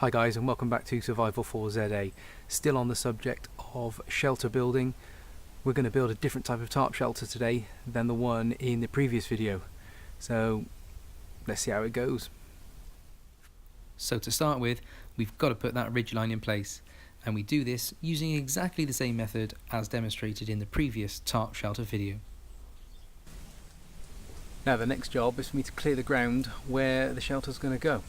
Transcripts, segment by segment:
Hi guys, and welcome back to Survival 4ZA. Still on the subject of shelter building. We're going to build a different type of tarp shelter today than the one in the previous video. So let's see how it goes. So to start with, we've got to put that ridgeline in place, and we do this using exactly the same method as demonstrated in the previous tarp shelter video. Now the next job is for me to clear the ground where the shelter's going to go.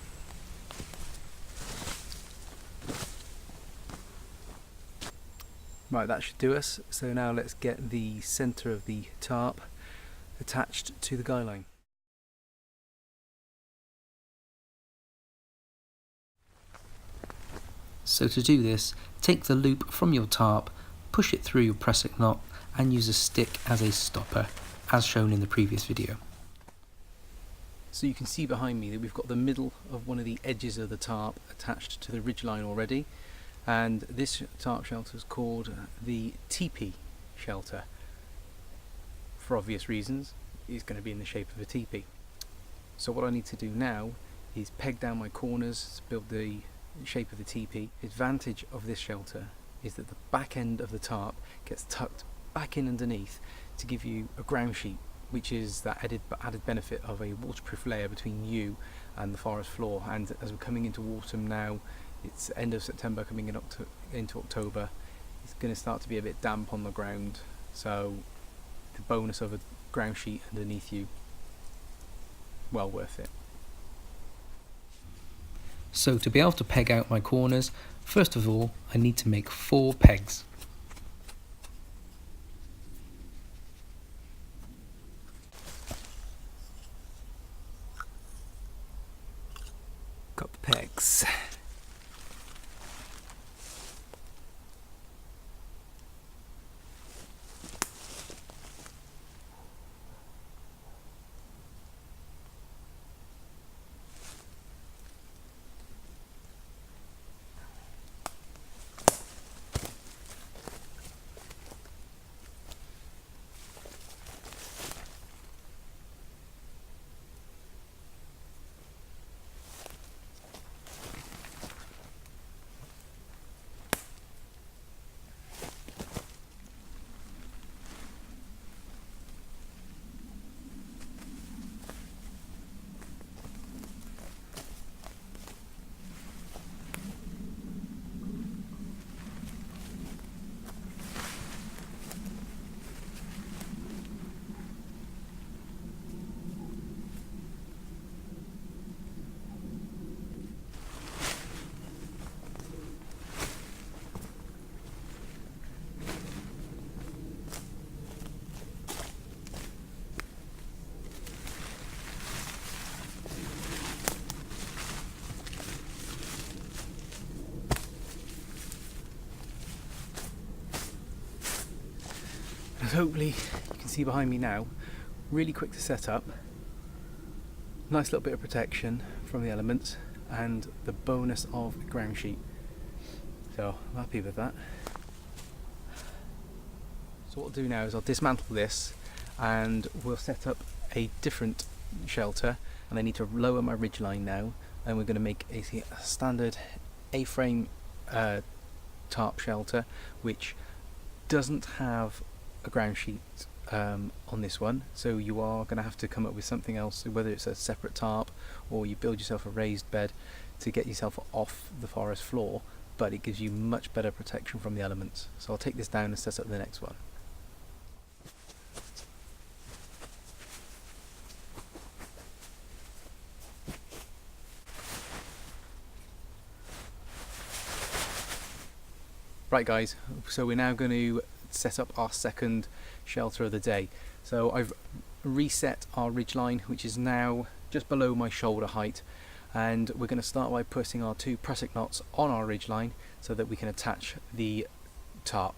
Right, that should do us. So now let's get the centre of the tarp attached to the guy line. So to do this, take the loop from your tarp, push it through your pressing knot and use a stick as a stopper, as shown in the previous video. So you can see behind me that we've got the middle of one of the edges of the tarp attached to the ridgeline already. And this tarp shelter is called the teepee shelter. For obvious reasons, it's going to be in the shape of a teepee. So what I need to do now is peg down my corners to build the shape of the teepee. The advantage of this shelter is that the back end of the tarp gets tucked back in underneath to give you a ground sheet, which is that added benefit of a waterproof layer between you and the forest floor. And as we're coming into autumn now, it's end of September coming into October, it's going to start to be a bit damp on the ground, so the bonus of a ground sheet underneath you, well worth it. So to be able to peg out my corners, first of all I need to make 4 pegs. Got the pegs. As hopefully you can see behind me now, really quick to set up, nice little bit of protection from the elements and the bonus of a ground sheet. So I'm happy with that. So what I'll do now is I'll dismantle this and we'll set up a different shelter, and I need to lower my ridgeline now, and we're going to make a standard A-frame tarp shelter which doesn't have a ground sheet on this one, so you are going to have to come up with something else, whether it's a separate tarp or you build yourself a raised bed to get yourself off the forest floor, but it gives you much better protection from the elements. So I'll take this down and set up the next one. Right guys, so we're now going to set up our second shelter of the day. So I've reset our ridgeline, which is now just below my shoulder height, and we're going to start by putting our 2 pressing knots on our ridgeline so that we can attach the tarp.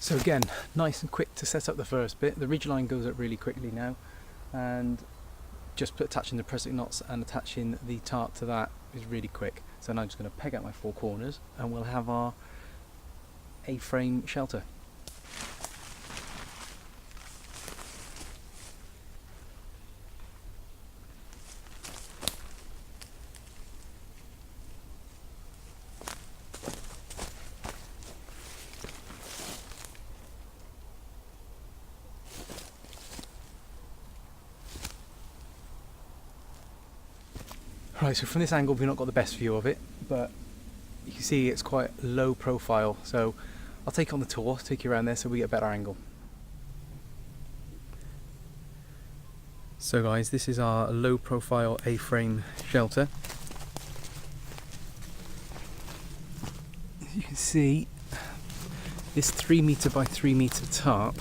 So again, nice and quick to set up the first bit. The ridgeline goes up really quickly now, and just attaching the pressing knots and attaching the tarp to that is really quick. So now I'm just going to peg out my four corners and we'll have our A-frame shelter. Right, so from this angle we've not got the best view of it, but you can see it's quite low profile, so I'll take on the tour, take you around there so we get a better angle. So guys, this is our low profile A-frame shelter. As you can see, this 3 metre by 3 metre tarp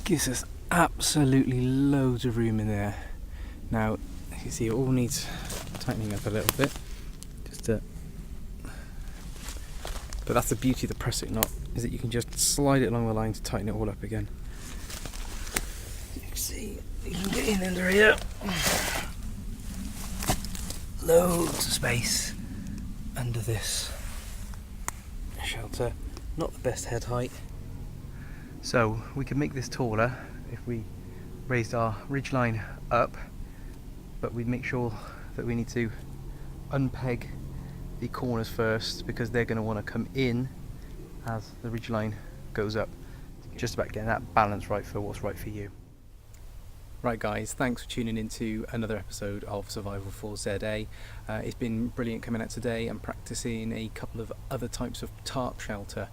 gives us absolutely loads of room in there. Now, you can see it all needs tightening up a little bit, but that's the beauty of the pressing knot, is that you can just slide it along the line to tighten it all up again. You can see, you can get in under here, loads of space under this shelter. Not the best head height, so we can make this taller if we raised our ridgeline up, but we'd make sure that we need to unpeg the corners first, because they're going to want to come in as the ridgeline goes up. Just about getting that balance right for what's right for you. Right guys, thanks for tuning in to another episode of Survival for ZA. It's been brilliant coming out today and practicing a couple of other types of tarp shelter.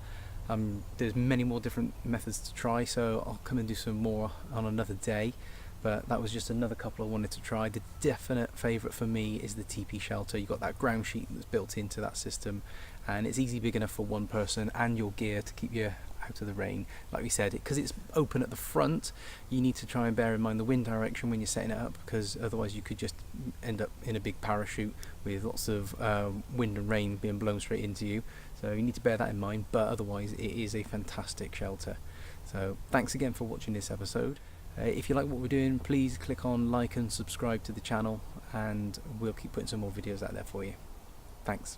There's many more different methods to try, so I'll come and do some more on another day. But that was just another couple I wanted to try. The definite favourite for me is the teepee shelter. You've got that ground sheet that's built into that system, and it's easy big enough for one person and your gear to keep you out of the rain. Like we said, because it's open at the front, you need to try and bear in mind the wind direction when you're setting it up, because otherwise you could just end up in a big parachute with lots of wind and rain being blown straight into you. So you need to bear that in mind, but otherwise it is a fantastic shelter. So thanks again for watching this episode. If you like what we're doing, please click on like and subscribe to the channel, and we'll keep putting some more videos out there for you. Thanks.